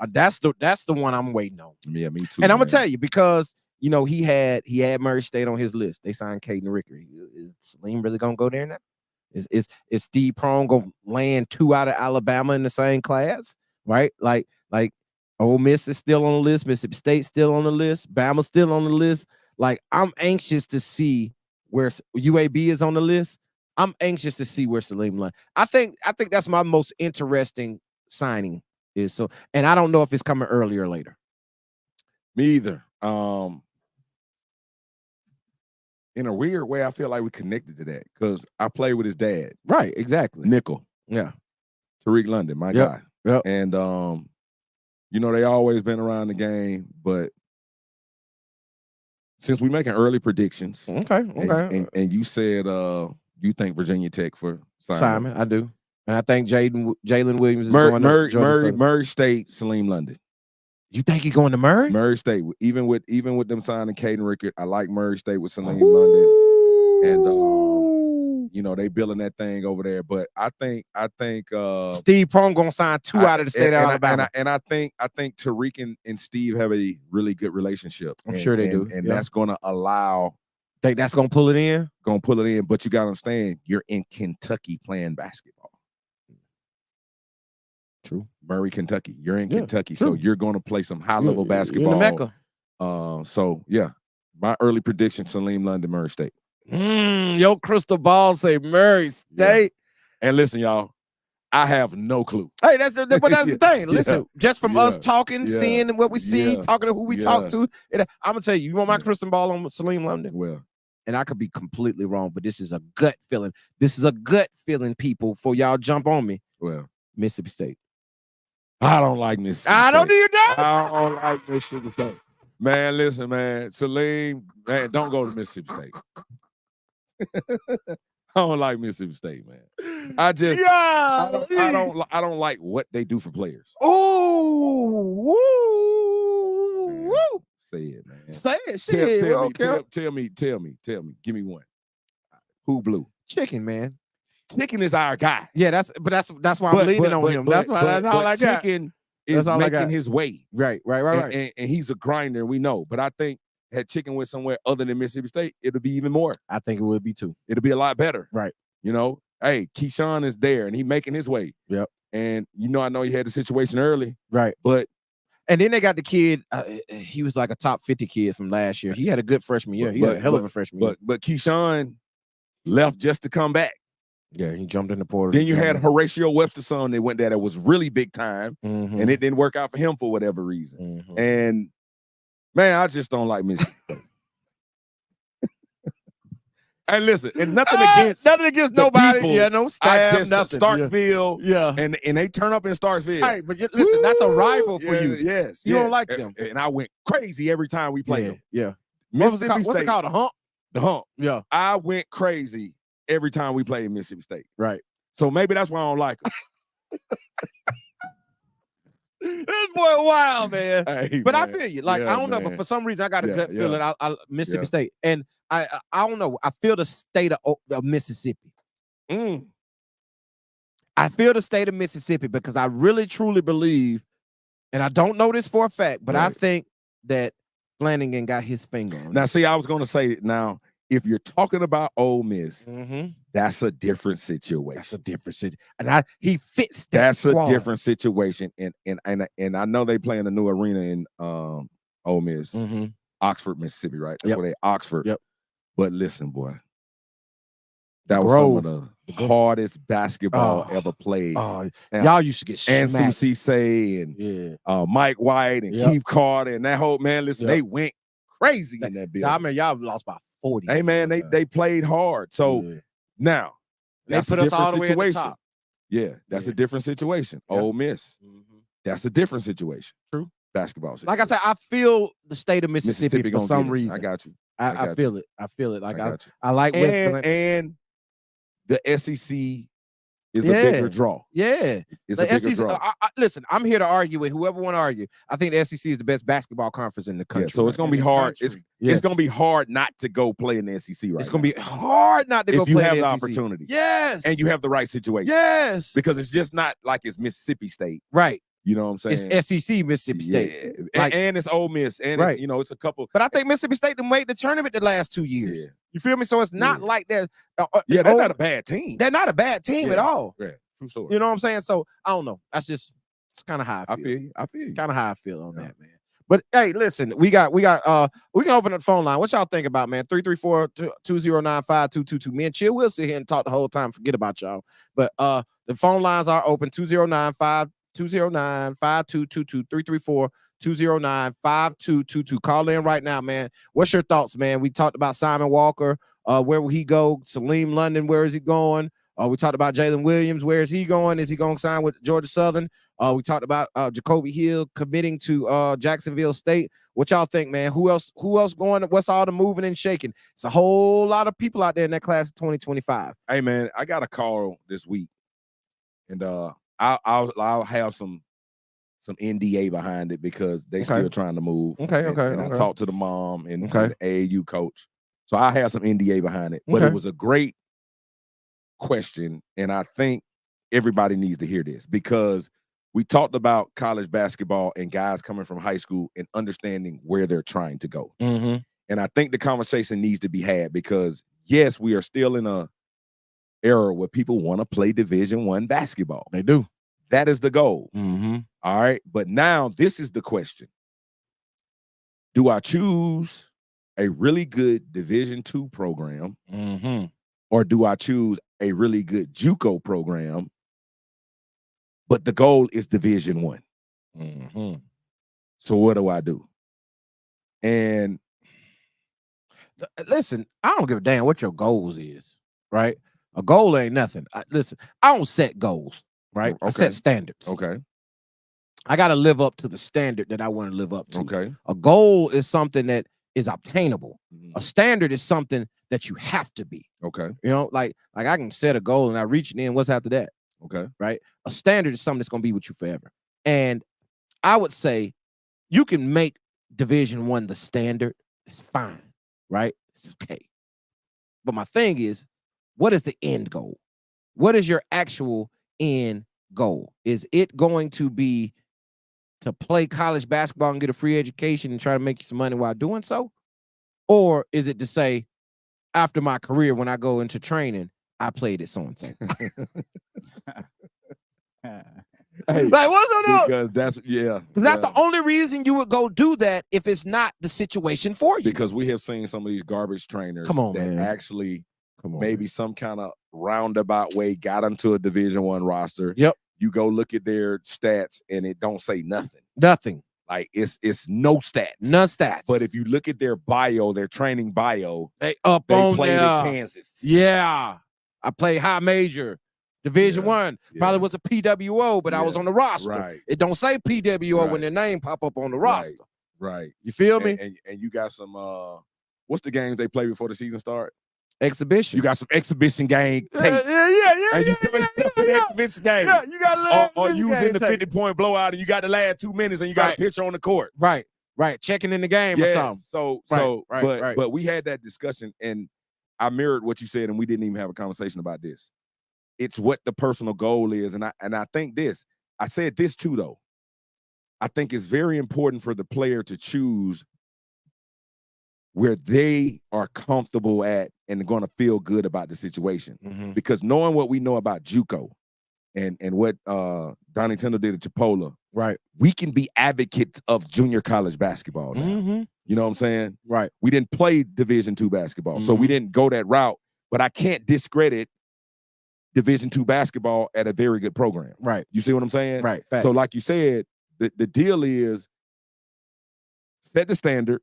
that's the one I'm waiting on. Yeah, me too. And I'm gonna tell you because. You know, he had Murray State on his list. They signed Caden Rickard. Is Salim really gonna go there now? Is Steve Prone gonna land 2 out of Alabama in the same class? Right? Like Ole Miss is still on the list, Mississippi State still on the list, Bama still on the list. Like, I'm anxious to see where UAB is on the list. I'm anxious to see where Salim lands. I think that's my most interesting signing is so, and I don't know if it's coming earlier or later. Me either. In a weird way, I feel like we connected to that because I played with his dad. Right, exactly. Nickel. Yeah. Tariq London, my guy. Yep. And you know, they always been around the game, but since we making early predictions, okay. And you said you think Virginia Tech for Simon, I do. And I think Jalen Williams is going to Murray State, Salim London. You think he's going to Murray? Murray State, even with them signing Caden Rickard, I like Murray State with Salim London. And you know, they building that thing over there. But I think Steve Prohm gonna sign 2 out of the state of Alabama. I think Tariq and Steve have a really good relationship. I'm sure they do. And that's gonna allow. Think that's gonna pull it in? Gonna pull it in, but you gotta understand, you're in Kentucky playing basketball. True. Murray, Kentucky. You're in Kentucky, true. so you're gonna play some high-level basketball. You're in the Mecca. So yeah, my early prediction: Salim, London, Murray State. Your crystal ball say Murray State. Yeah. And listen, y'all, I have no clue. Hey, that's the thing. Listen, just from us talking, seeing what we see, talking to who we talk to, I'm gonna tell you, you want my crystal ball on Salim London? Well, and I could be completely wrong, but this is a gut feeling. This is a gut feeling, people, for y'all jump on me. Well, Mississippi State. I don't like Mississippi State. I don't do you that? I don't like Mississippi State. Man, listen, man. Salim, man, don't go to Mississippi State. I don't like Mississippi State, man. I don't like what they do for players. Ooh, say it, man. Say it. Shit. Tell me. Give me one. Who blew? Chicken, man. Chicken is our guy. Yeah, that's why I'm leaning on him. That's all I got. Chicken is making his way. Right. And he's a grinder, we know. But I think had Chicken went somewhere other than Mississippi State, it'll be even more. I think it would be too. It'll be a lot better. Right. You know, hey, Keyshawn is there and he making his way. Yep. And I know he had the situation early. Right. But and then they got the kid. He was like a top 50 kid from last year. He had a good freshman year. He had a hell of a freshman year. But Keyshawn left just to come back. Yeah, he jumped in the portal. Then you had Horatio Webster's son that went there that was really big time, mm-hmm. and it didn't work out for him for whatever reason. Mm-hmm. And man, I just don't like Mississippi State. And listen, and nothing against nobody. People, yeah, no staff, nothing. Starkville, yeah, and they turn up in Starkville. Hey, but listen, that's a rival for you. Yes, you don't like them. And I went crazy every time we played them. Yeah, what's it called? The hump. The hump. Yeah, I went crazy every time we played Mississippi State. Right. So maybe that's why I don't like them. This boy wild, man. Hey, but man. I feel you. Like, I don't know, but for some reason I got a gut feeling. I Mississippi State. And I don't know. I feel the state of Mississippi. I feel the state of Mississippi because I really truly believe, and I don't know this for a fact, but I think that Flanagan got his finger on it. Now, see, I was gonna say now, if you're talking about Ole Miss, that's a different situation. That's a different situation. And he fits that That's squad. A different situation. And I know they play in a new arena in Ole Miss, Oxford, Mississippi, right? That's where they Oxford. Yep. But listen, boy, that was some of the hardest basketball ever played. Y'all used to get and smacked. Cisse and Mike White and Keith Carter and that whole man. Listen, they went crazy in that building. I mean, y'all lost by 40. Hey man, they played hard. So now they put us all the way at the top. Yeah, that's a different situation. Ole Miss, that's a different situation. True basketball situation. Like I said, I feel the state of Mississippi for some reason. I got you. I feel it. I feel it. Like I like and the SEC is a bigger draw. Yeah, it's a bigger draw. Listen, I'm here to argue with whoever want to argue. I think the SEC is the best basketball conference in the country. So it's gonna be hard. It's gonna be hard not to go play in the SEC right It's gonna be hard not to go play in the SEC. If you have the opportunity. Yes. And you have the right situation. Yes. Because it's just not like it's Mississippi State. Right. You know what I'm saying? It's SEC Mississippi State. Yeah. And it's Ole Miss. And it's, it's a couple. But I think Mississippi State made the tournament the last 2 years. Yeah. You feel me? So it's not like they're they're not a bad team. They're not a bad team at all. Yeah. True story. You know what I'm saying? So I don't know. It's kind of how I feel. I feel you. Kind of how I feel on that, man. But hey, listen, we can open up the phone line. What y'all think about, man? 334-2095-222. Me and Chill will sit here and talk the whole time. Forget about y'all. But the phone lines are open 209-5222 334-209-5222. Call in right now, man. What's your thoughts, man? We talked about Simon Walker. Where will he go? Salim London, where is he going? We talked about Jalen Williams. Where is he going? Is he going to sign with Georgia Southern? We talked about Jacoby Hill committing to Jacksonville State. What y'all think, man? Who else going? What's all the moving and shaking? It's a whole lot of people out there in that class of 2025. Hey, man, I got a call this week, and I'll have some NDA behind it because they still trying to move. And I talked to the mom and the AAU coach, so I have some NDA behind it. But it was a great question, and I think everybody needs to hear this, because we talked about college basketball and guys coming from high school and understanding where they're trying to go. Mm-hmm. And I think the conversation needs to be had, because yes, we are still in a era where people want to play Division I basketball. They do. That is the goal. Mm-hmm. All right. But now this is the question. Do I choose a really good Division II program, Mm-hmm. or do I choose a really good JUCO program, but the goal is Division I? Mm-hmm. So what do I do? And listen, I don't give a damn what your goals is, right? A goal ain't nothing. Listen, I don't set goals, right? I set standards. Okay. I got to live up to the standard that I want to live up to. Okay. A goal is something that is obtainable. Mm-hmm. A standard is something that you have to be. Okay. You know, like I can set a goal and I reach it in. What's after that? Okay. Right? A standard is something that's going to be with you forever. And I would say you can make Division I the standard. It's fine, right? It's okay. But my thing is, what is the end goal? What is your actual end goal? Is it going to be to play college basketball and get a free education and try to make you some money while doing so? Or is it to say, after my career, when I go into training, I played at so-and-so? Hey, like, what's going on? because that's That's the only reason you would go do that if it's not the situation for you. Because we have seen some of these garbage trainers that actually maybe some kind of roundabout way got them to a Division I roster. Yep. You go look at their stats and it don't say nothing. Nothing. Like it's no stats. None stats. But if you look at their bio, their training bio, they played at Kansas. Yeah. I played high major. Division I. Probably was a PWO, but I was on the roster. Right. It don't say PWO when their name pop up on the roster. Right. You feel me? And you got some what's the games they play before the season start? Exhibition. You got some exhibition game tape. And you still exhibition game. Yeah, you got a little or you was in the 50-point blowout and you got the last 2 minutes and you got a pitcher on the court. Right. Checking in the game or something. But we had that discussion and I mirrored what you said and we didn't even have a conversation about this. It's what the personal goal is. And I think this, I said this too, though. I think it's very important for the player to choose where they are comfortable at and going to feel good about the situation. Mm-hmm. Because knowing what we know about JUCO and what Donnie Tyndall did at Chipola, right? We can be advocates of junior college basketball now. Mm-hmm. You know what I'm saying? Right. We didn't play Division II basketball, so we didn't go that route. But I can't discredit Division II basketball at a very good program. Right. You see what I'm saying? Right. So like you said, the deal is set the standard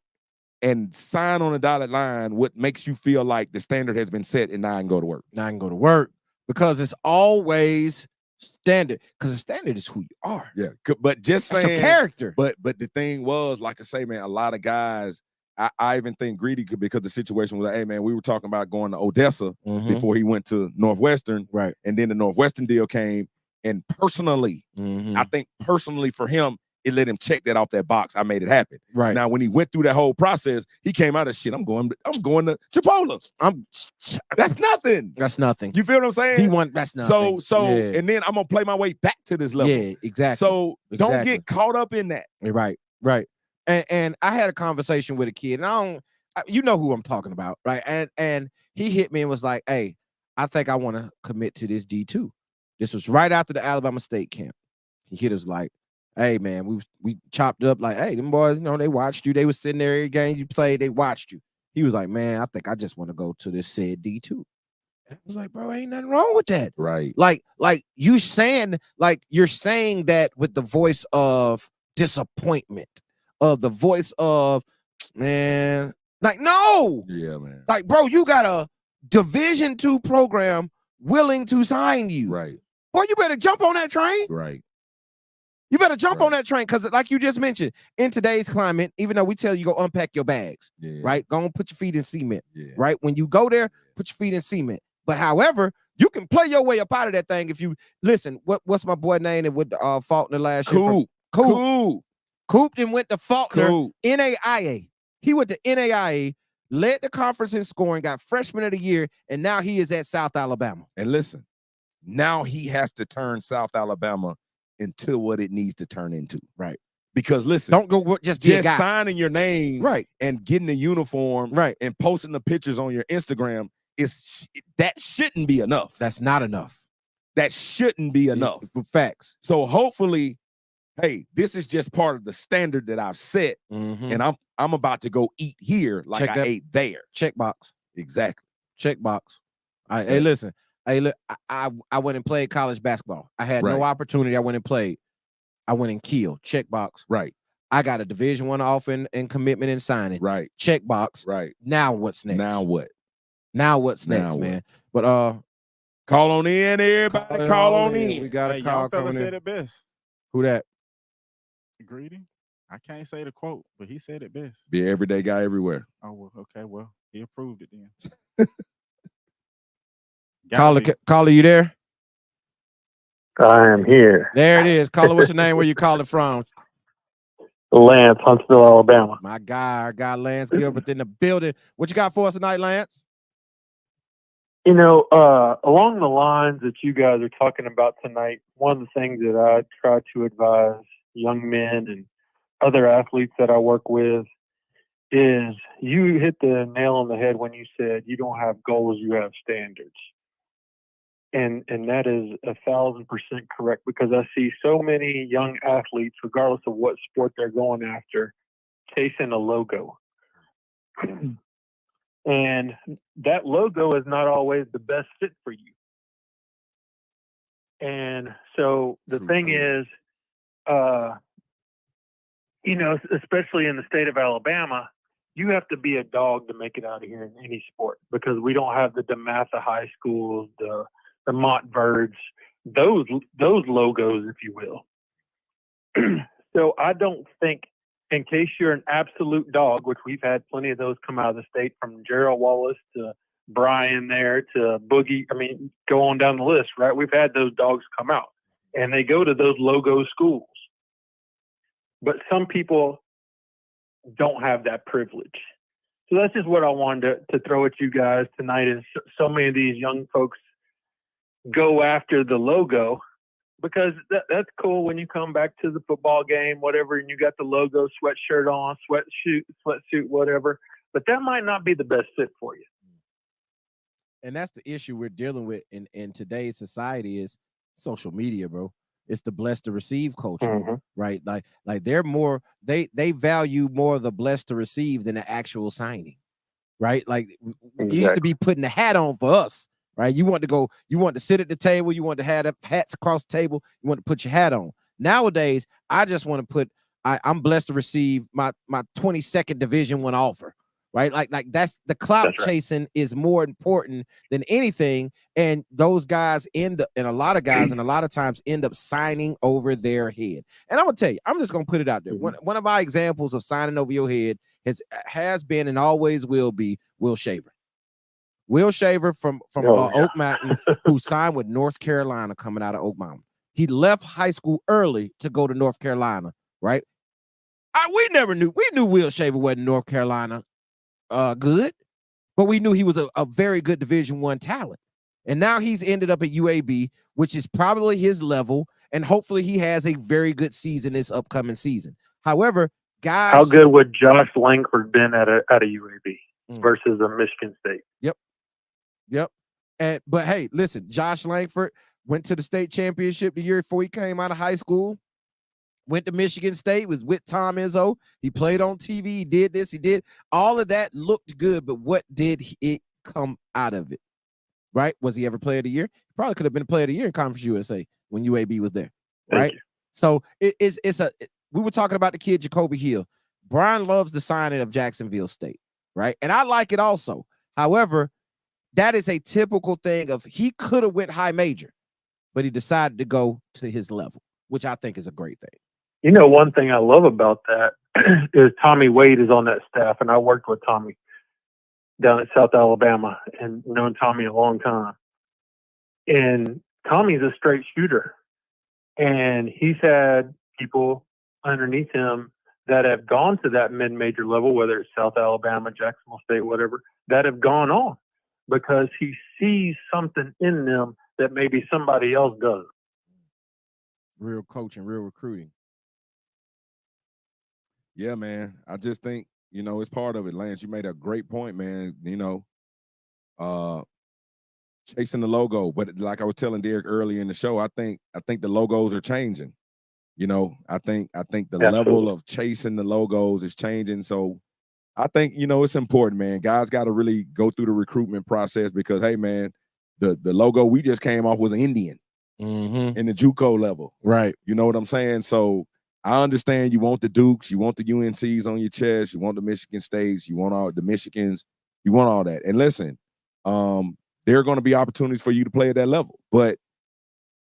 and sign on a dotted line what makes you feel like the standard has been set and now I can go to work. Now I can go to work because it's always standard because the standard is who you are. Yeah. But just That's saying your character. But the thing was, like I say, man, a lot of guys, I even think Greedy could, because the situation was like, hey, man, we were talking about going to Odessa before he went to Northwestern. Right. And then the Northwestern deal came. And personally, I think personally for him, it let him check that off that box. I made it happen. Right. Now, when he went through that whole process, he came out of shit. I'm going to Chipola. That's nothing. That's nothing. You feel what I'm saying? That's nothing. And then I'm going to play my way back to this level. Yeah, exactly. So don't get caught up in that. Right. And I had a conversation with a kid, and you know who I'm talking about, right? And he hit me and was like, hey, I think I want to commit to this D2. This was right after the Alabama State camp. He hit us like, hey, man, we chopped up like, hey, them boys, they watched you. They was sitting there every game you played. They watched you. He was like, man, I think I just want to go to this said D2. And I was like, bro, ain't nothing wrong with that. Right. Like you're saying that with the voice of disappointment, of the voice of, man, like, no. Yeah, man. Like, bro, you got a Division II program willing to sign you. Right. Boy, you better jump on that train. Right. You better jump on that train because, like you just mentioned, in today's climate, even though we tell you go unpack your bags, right? Go and put your feet in cement, right? When you go there, put your feet in cement. But however, you can play your way up out of that thing if you listen. What's my boy name that with the Faulkner last year? Coop and went to Faulkner NAIA. He went to NAIA, led the conference in scoring, got freshman of the year, and now he is at South Alabama. And listen, now he has to turn South Alabama into what it needs to turn into. Right. Because listen, don't go just be a guy. Signing your name right and getting a uniform right and posting the pictures on your Instagram that shouldn't be enough. That's not enough. That shouldn't be enough. Facts. So hopefully, hey, this is just part of the standard that I've set, and I'm about to go eat here like I ate there. Check box. Exactly. Check box. Hey, listen. Hey, look, I went and played college basketball. I had no opportunity. I went and played. I went and killed. Check box. Right. I got a Division I offer and commitment and signing. Right. Check box. Right. Now what's next? Now what? Now what's next, man? But call on in, everybody. Call on in. We got a call coming in. Said it best. Who that? Greedy. I can't say the quote, but he said it best. Be an everyday guy everywhere. Oh, well, okay. Well, he approved it then. Caller, you there? I am here. There it is. Caller, what's your name? Where you calling from? Lance, Huntsville, Alabama. My guy, our guy Lance Gilbert in the building. What you got for us tonight, Lance? You know, along the lines that you guys are talking about tonight, one of the things that I try to advise young men and other athletes that I work with is you hit the nail on the head when you said you don't have goals, you have standards. And that is 1,000% correct, because I see so many young athletes, regardless of what sport they're going after, chasing a logo. And that logo is not always the best fit for you. And so the thing is, you know, especially in the state of Alabama, you have to be a dog to make it out of here in any sport, because we don't have the DeMatha high schools, the Montverds, those logos, if you will. So I don't think, in case you're an absolute dog, which we've had plenty of those come out of the state, from Gerald Wallace to Brian there to Boogie. I mean, go on down the list, right? We've had those dogs come out, and they go to those logo schools. But some people don't have that privilege. So that's just what I wanted to throw at you guys tonight, is so many of these young folks go after the logo, because that's cool when you come back to the football game, whatever, and you got the logo sweatshirt on, sweatsuit, whatever. But that might not be the best fit for you. And that's the issue we're dealing with in today's society, is social media, bro. It's the blessed to receive culture, right? Like they're more, they value more the blessed to receive than the actual signing, right? Like you used to be putting the hat on for us. Right, you want to sit at the table, you want to have hats across the table, you want to put your hat on. Nowadays, I just want to put, I'm blessed to receive my 22nd Division I offer, right? Like that's the clout chasing is more important than anything, and those guys and a lot of guys and a lot of times end up signing over their head. And I'm gonna tell you, I'm just gonna put it out there. One of our examples of signing over your head has been and always will be Will Shaver. Will Shaver from Oak Mountain, who signed with North Carolina coming out of Oak Mountain. He left high school early to go to North Carolina, right? We knew Will Shaver wasn't North Carolina good, but we knew he was a very good Division I talent. And now he's ended up at UAB, which is probably his level, and hopefully he has a very good season this upcoming season. However, guys, how good would Josh Langford been at a UAB versus a Michigan State? Yep. But hey, listen, Josh Langford went to the state championship the year before he came out of high school. Went to Michigan State, was with Tom Izzo. He played on TV. He did this. He did all of that. Looked good, but what did it come out of it? Right? Was he ever Player of the Year? He probably could have been a Player of the Year in Conference USA when UAB was there. Right? So we were talking about the kid Jacoby Hill. Brian loves the signing of Jacksonville State, right? And I like it also. However, that is a typical thing of he could have went high major, but he decided to go to his level, which I think is a great thing. You know, one thing I love about that is Tommy Wade is on that staff, and I worked with Tommy down at South Alabama and known Tommy a long time. And Tommy's a straight shooter, and he's had people underneath him that have gone to that mid-major level, whether it's South Alabama, Jacksonville State, whatever, that have gone on because he sees something in them that maybe somebody else doesn't. Real coaching, real recruiting. Yeah, man. I just think, it's part of it. Lance, you made a great point, man. Chasing the logo. But like I was telling Derek earlier in the show, I think the logos are changing. I think the level of chasing the logos is changing. So I think, it's important, man. Guys got to really go through the recruitment process because, hey, man, the logo we just came off was an Indian in the JUCO level. Right. You know what I'm saying? So I understand you want the Dukes, you want the UNCs on your chest, you want the Michigan States, you want all the Michigans, you want all that. And listen, there are going to be opportunities for you to play at that level. But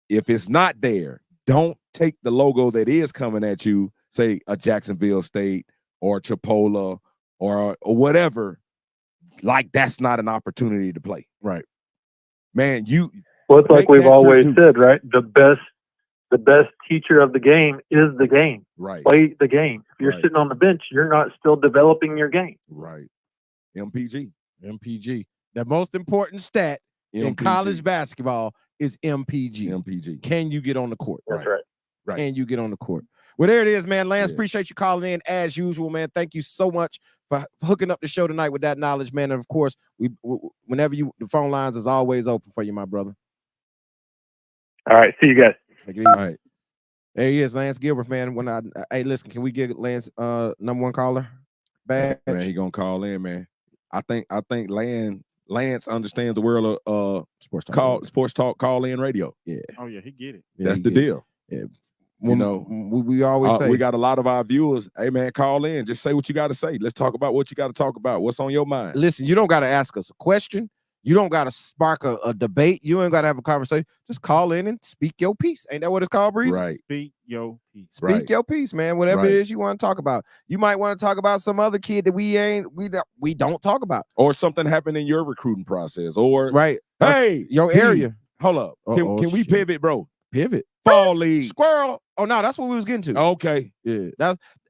if it's not there, don't take the logo that is coming at you, say a Jacksonville State or Chipola or whatever, like that's not an opportunity to play. Right. Man, well, it's like we've always said, right? The best teacher of the game is the game. Right. Play the game. If you're sitting on the bench, you're not still developing your game. Right. MPG. The most important stat in college basketball is MPG. Can you get on the court? That's right. Can you get on the court? Well, there it is, man. Lance, appreciate you calling in as usual, man. Thank you so much for hooking up the show tonight with that knowledge, man. And of course, whenever the phone lines is always open for you, my brother. All right. See you guys. Take it easy. All right. There he is, Lance Gilbert, man. Hey, listen, can we get Lance number one caller back? Man, he gonna call in, man. I think Lance understands the world of sports talk call in radio. Yeah. Oh yeah, he get it. That's the deal. Yeah. We always say we got a lot of our viewers. Hey man, call in. Just say what you got to say. Let's talk about what you got to talk about. What's on your mind? Listen, you don't got to ask us a question. You don't got to spark a debate. You ain't got to have a conversation. Just call in and speak your piece. Ain't that what it's called, Breeze? Right. Speak your piece. Speak your piece, man. Whatever it is you want to talk about. You might want to talk about some other kid that we don't talk about, or something happened in your recruiting process, or Hey, your area. Hold up. Can we pivot, bro? Pivot. Fall league. Squirrel. Oh no, that's what we was getting to. Okay. Yeah.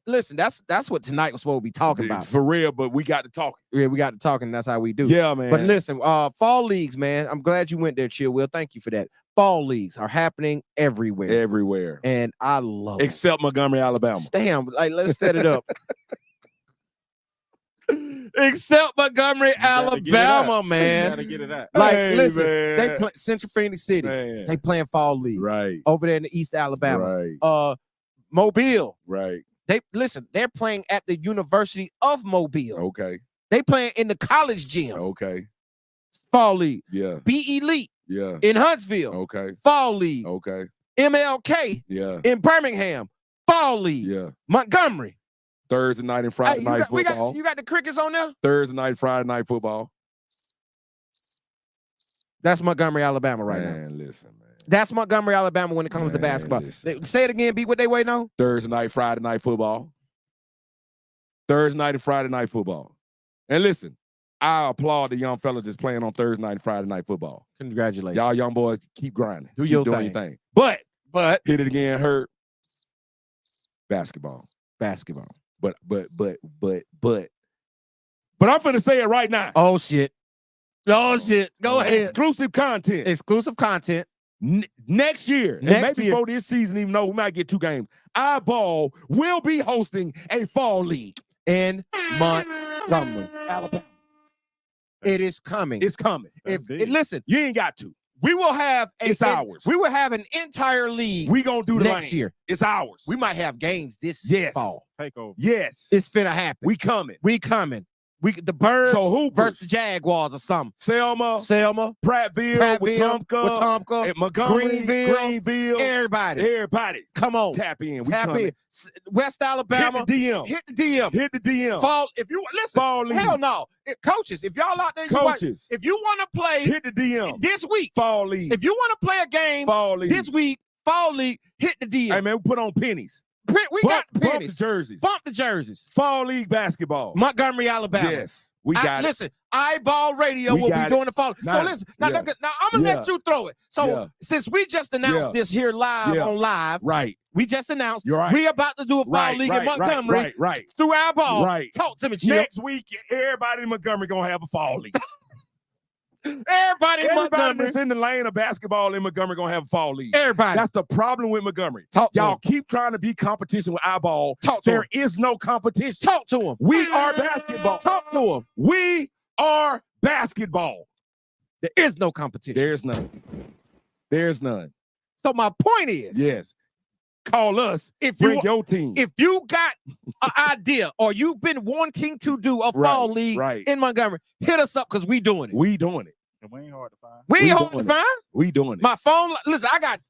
That's what tonight was supposed to be talking about. For real, but we got to talk. Yeah, we got to talk, and that's how we do. Yeah, man. But listen, fall leagues, man. I'm glad you went there, Chill Will. Thank you for that. Fall leagues are happening everywhere. Everywhere. And I love Except Montgomery, Alabama. Damn, let's set it up. Except Montgomery, Alabama, man. You gotta get it out. Like, hey, listen, man. they play Central Phoenix City. Man. They playing fall league. Right. Over there in the East Alabama. Right. Mobile. Right. They're playing at the University of Mobile. Okay. They playing in the college gym. Okay. Fall league. Yeah. Be Elite. Yeah. In Huntsville. Okay. Fall league. Okay. MLK. Yeah. In Birmingham. Fall league. Yeah. Montgomery. Thursday night and Friday night football. You got the Crickets on there? Thursday night, Friday night football. That's Montgomery, Alabama right now. Man, listen, man. That's Montgomery, Alabama when it comes to basketball. Say it again, B. What they waiting on? Thursday night, Friday night football. Thursday night and Friday night football. And listen, I applaud the young fellas that's playing on Thursday night and Friday night football. Congratulations. Y'all young boys, keep grinding. Keep doing your your thing. But hit it again, hurt. Basketball. But I'm finna say it right now. Oh shit. Go ahead. Exclusive content. Next year, and maybe before this season, even though we might get 2 games, iBall will be hosting a fall league in Montgomery, Alabama. It is coming. It's coming. Listen, you ain't got to. We will have ours. We will have an entire league. We gonna do the next year. It's ours. We might have games this fall. Take over. Yes, it's finna happen. We coming. The Birds versus the Jaguars or something. Selma, Prattville, Wetumpka, and Montgomery, Greenville. Everybody. Come on. Tap in. West Alabama. Hit the DM. Fall. If you listen, hell no. Coaches, if y'all out there, if you want to play, hit the DM this week. Fall league. If you want to play a game this week, fall league, hit the DM. Hey man, we put on pennies. We got pennies. Bump the jerseys. Fall league basketball. Montgomery, Alabama. Yes, we got it. Listen, iBall Radio will be doing the fall. So listen, now I'm gonna let you throw it. So since we just announced this here live on live, right? We just announced You're right. we about to do a fall league in Montgomery right. through our ball. Right. Talk to me, Chill. Next week, everybody in Montgomery gonna have a fall league. Everybody in Montgomery. that's in the lane of basketball in Montgomery gonna have a fall league. Everybody. That's the problem with Montgomery. Talk to Y'all him. keep trying to be competition with iBall. Talk to There him. is no competition. Talk to him. We are basketball. Talk to him. We are basketball. There is no competition. There's none. There's none. So my point is, Yes. Call us. if Bring you your team. if you got an idea or you've been wanting to do a fall league right. in Montgomery, hit us up because we doing it. We doing it. And we ain't hard to find. We we ain't hard doing to it. find. We doing it. My phone, listen, I got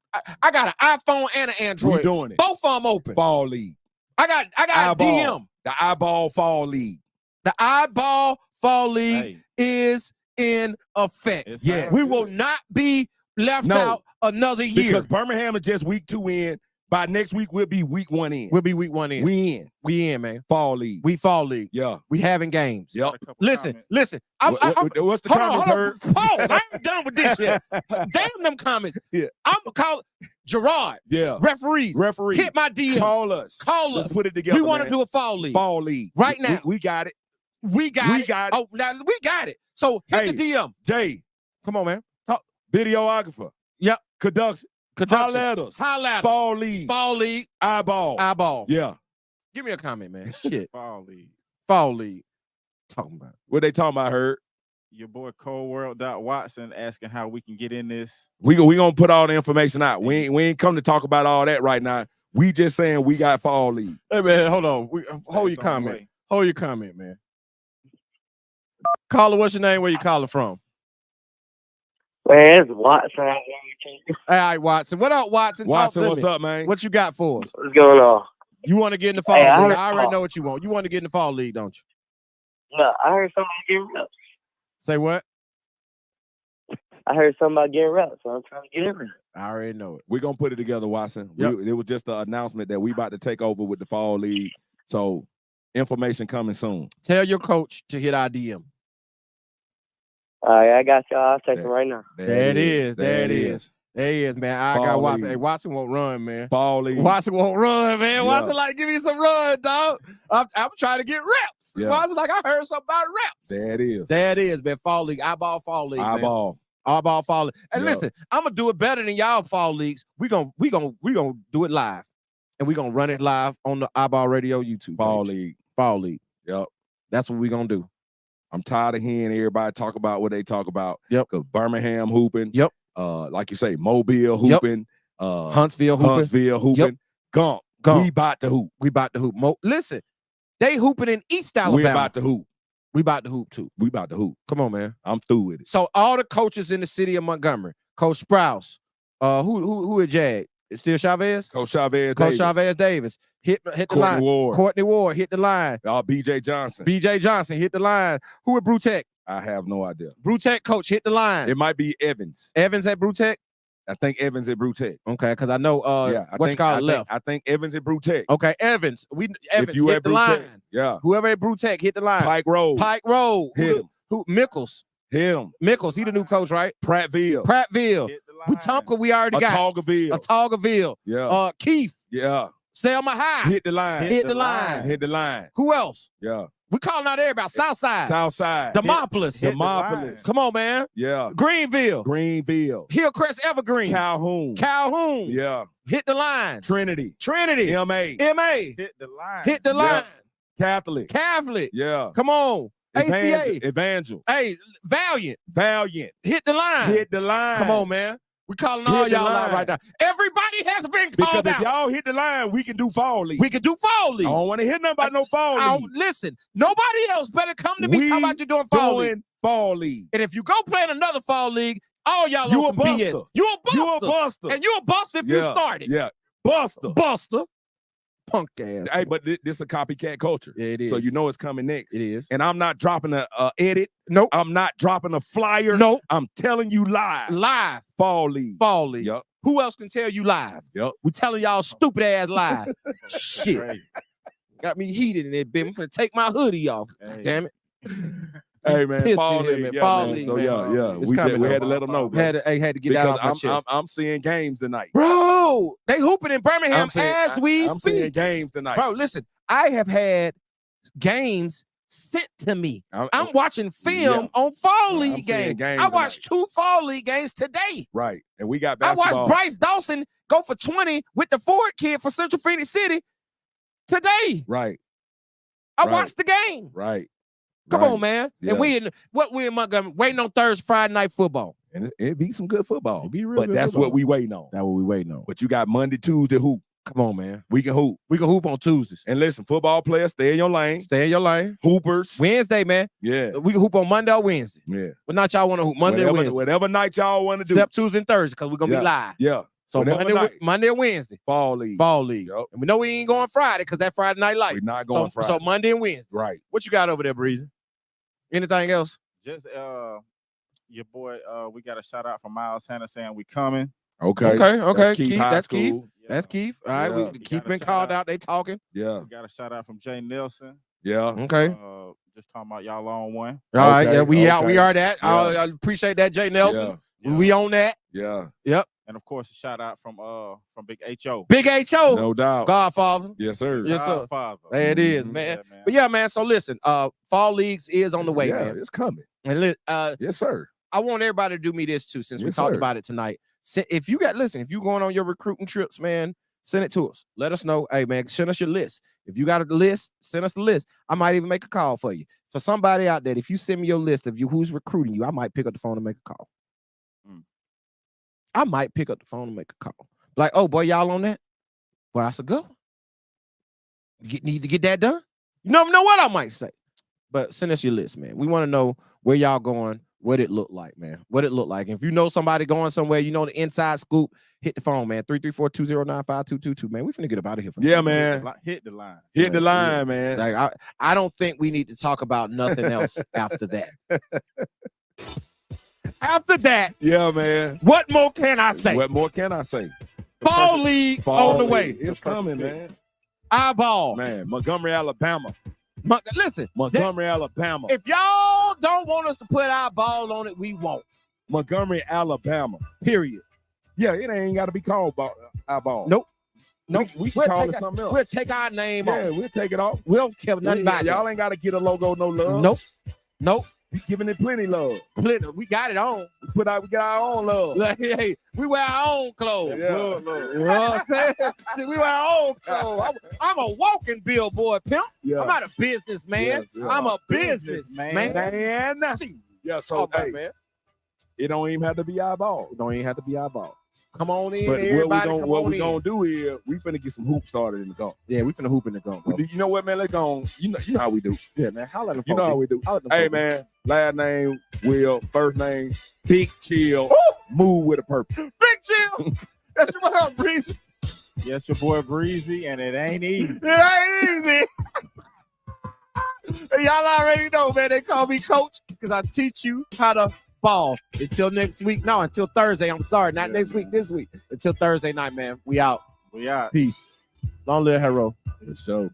an iPhone and an Android. We doing it. Both of them open. Fall league. I got a iBall. DM. The iBall fall league. The iBall fall league Hey, is in effect. it Yeah. sounds We good. will not be left No. out another year. Because Birmingham is just week 2 in. By next week, we'll be week 1 in. We'll be week 1 in. We in. man. Fall league. We fall league. Yeah. We having games. Yep. Got a couple Listen, comments. listen. What's the hold comment, on. Herb? Pause. I ain't done with this yet. Damn them comments. Yeah. I'm gonna call Gerard. Yeah. Referees. Referee. Hit my DM. Call us. Call Let's us. put it together. We want to man. do a fall league. fall league Right We- now. We got it. We got We it. got it. Oh, now we got it. So hit Hey. the DM. Jay, Come on, man. videographer. Yep. Conduction. Conduction. Holla at us. Holla at us. Fall league. Fall league. Eyeball. Eyeball. Yeah. Give me a comment, man. Shit. Fall league. Fall league. Talking about. What they talking about, Herb? Your boy Watson asking how we can get in this. We gonna put all the information out. We ain't come to talk about all that right now. We just saying we got fall league. Hey man, hold on. Hold your It's on the comment. way. Hold your comment, man. Caller, what's your name? Where you calling from? Man, it's Watson. All right, Watson. What up, Watson? Talk Watson, to what's me. up, man? What you got for us? What's going on? You want to get in the fall Hey, I league? heard- I already know what you want. You want to get in the fall league, don't you? No, I heard somebody getting reps. Say what? I heard something about getting reps, so I'm trying to get in there. I already know it. We're gonna put it together, Watson. Yep. It was just an announcement that we about to take over with the fall league. So information coming soon. Tell your coach to hit our DM. All right, I got y'all. I'll take it right now. There it is. There it is. There he is, man. I got Fall Watson. league. Hey, Watson won't run, man. Fall league. Watson won't run, man. Yeah. Watson like, give me some run, dog. I'm trying to get reps. Yeah. Watson like, I heard something about reps. There it is. There it is, man. Fall league. Eyeball fall league, man. Eyeball. Eyeball fall league. And Yeah. listen, I'm gonna do it better than y'all fall leagues. We gonna do it live. And we're gonna run it live on the Eyeball Radio YouTube. Fall page. league. Fall league. Yep. That's what we're gonna do. I'm tired of hearing everybody talk about what they talk about. Yep. Because Birmingham hooping. Yep. Like you say, Mobile hooping. Huntsville hooping. Huntsville hooping. Gump. Gump. We about to hoop. We about to hoop. Listen, they hooping in East Alabama. We about to hoop. We about to hoop too. We about to hoop. Come on, man. I'm through with it. So all the coaches in the city of Montgomery, Coach Sprouse, who at Jag? It's still Chavez? Coach Chavez. Coach Davis. Chavez Davis. Hit the Courtney line. Ward. Courtney Ward hit the line. BJ Johnson. BJ Johnson hit the line. Who at Brutech? I have no idea. Brutech coach hit the line. It might be Evans. Evans at Brutech? I think Evans at Brutech. Okay, because I know left. I think Evans at Brutech. Okay, Evans. Evans If you hit at the Brutech, line. yeah. Whoever at Brutech hit the line. Pike Road. Pike Road. Hit him. Who? Mickles. Hit him. Mickles. He the new coach, right? Prattville. Prattville. Hit the line. Wetumpka, we already got. Ataugaville. Ataugaville. Yeah. Keith. Yeah. Selma High. Hit the line. Hit the line. Hit the line. Who else? Yeah. We calling out everybody. Southside. Southside. Demopolis. Hit the Demopolis. line. Come on, man. Yeah. Greenville. Greenville. Hillcrest Evergreen. Calhoun. Calhoun. Yeah. Hit the line. Trinity. Trinity. MA. MA. Hit the line. Hit the Yeah. line. Catholic. Catholic. Yeah. Come on. APA. Evangel. Hey, Valiant. Valiant. Hit the line. Hit the line. Come on, man. We calling Hit all the y'all out line. right now. Everybody has been Because called if out. y'all hit the line, we can do fall league. We can do fall I league. don't want to hear nothing about no fall league. Listen, nobody else better come to me We talking about you doing fall league. Doing fall league. And if you go play in another fall league, all y'all You on a some buster. BS. You a buster. You a buster. And you a buster if you started. Yeah. Buster. Buster. Punk ass. Hey, but this a copycat culture. Yeah, it is. So you know it's coming next. It is. And I'm not dropping a edit. Nope. I'm not dropping a flyer. Nope. I'm telling you live. Live. Fall league. Fall league. Yep. Who else can tell you live? Yep. We telling y'all stupid ass live. Shit. Crazy. Got me heated in that bit. I'm finna take my hoodie off. Hey. Damn it. Hey man, Pissed fall in here, league, man. yeah, Fall man. league, So man. yeah, It's we coming, had to though. let them know, bro. Had to get that out my chest. I'm seeing games tonight. Bro, they hooping in Birmingham as we I'm seeing speak. games tonight. Bro, listen, I have had games sent to me. I'm watching film on fall league games. I watched 2 fall league games today. Right, and we got I basketball. watched Bryce Dawson go for 20 with the Ford kid for Central Phoenix City today. Right. I watched the game. Right. Come on, man. Yeah. And we in Montgomery waiting on Thursday, Friday night football. And it be some good football. It be real but good that's football. what we waiting on. That's what we waiting on. But you got Monday, Tuesday hoop. Come on, man. We can hoop. We can hoop on Tuesdays. And listen, football players, stay in your lane. Stay in your lane. Hoopers. Wednesday, man. Yeah. We can hoop on Monday or Wednesday. Yeah. But not y'all want to hoop Monday or Wednesday. Whatever night y'all want to do. Except Tuesday and Thursday, because we're going to be live. Yeah. So Monday or Wednesday. Fall league. Fall league. Yep. And we know we ain't going Friday because that Friday night lights. We're not going Friday. So Monday and Wednesday. Right. What you got over there, Breezy? Anything else? Just your boy, we got a shout out from Miles Hannah saying we coming. Okay. That's Keith. That's School. Keith. Yeah. That's Keith. All right. Yeah. Keith been called out. They talking. Yeah. We got a shout out from Jay Nelson. Yeah. Okay. Just talking about y'all on one. All right. Okay, Yeah, we out. okay. We are that. Yeah. I appreciate that, Jay Nelson. Yeah. We on that. Yeah. Yep. And of course, a shout out from Big H.O. Big H.O. No doubt. Godfather. Yes, sir. Yes, sir. Godfather. There it is, Mhm. man. Yeah, man. But yeah, man. So listen, fall leagues is on the way, yeah, man. it's coming. And Yes, sir. I want everybody to do me this too, since we Yes, talked sir. about it tonight. If you going on your recruiting trips, man, send it to us. Let us know. Hey, man, send us your list. If you got a list, send us the list. I might even make a call for you. For somebody out there, if you send me your list of who's recruiting you, I might pick up the phone and make a call. I might pick up the phone and make a call. Like, oh boy, y'all on that? Well, that's a good one. Need to get that done. You never know what I might say. But send us your list, man. We want to know where y'all going, what it looked like, man. What it looked like. And if you know somebody going somewhere, you know the inside scoop, hit the phone, man. 334-209-5222, man. We finna get up out of here. Yeah, man. Hit the line. Hit the line, man. Like I don't think we need to talk about nothing else after that. After that, Yeah, man. what more can I say? What more can I say? Fall league on the way. It's coming, man. iBall. Man, Montgomery, Alabama. Listen, Montgomery, Alabama. if y'all don't want us to put our ball on it, we won't. Montgomery, Alabama. Period. Yeah, it ain't got to be called eyeball. Nope. We can call it something else. We'll take our name Yeah, off. we'll take it off. We don't care nothing about Y'all ain't got to get a logo, no love. Nope. We giving it plenty love. We got it on. We got our own love. Like, hey, we wear our own clothes. Yeah. You know what I'm saying? See, we wear our own clothes. I'm a walking billboard pimp. Yeah. I'm not a businessman. Yes, yeah. I'm a businessman. Yeah, so hey, man. it don't even have to be eyeball. It don't even have to be eyeball. Come on in, But everybody. what we gonna do here, we finna get some hoops started in the go. Yeah, we finna hoop in the gun. You know what, man? Let's go. You know how we do. Yeah, man. Holla at them You know how we do. Holla at them Hey, folk. man. Last name Will. First name Big Chill. Move with a purpose. Big Chill. That's what up, Breezy. Yes, your boy Breezy, and it ain't easy. It ain't easy. Y'all already know, man. They call me coach because I teach you how to ball. Until next week. No, until Thursday. I'm sorry. Not next week, this week. Until Thursday night, man. We out. We out. Peace. Long live Hero. So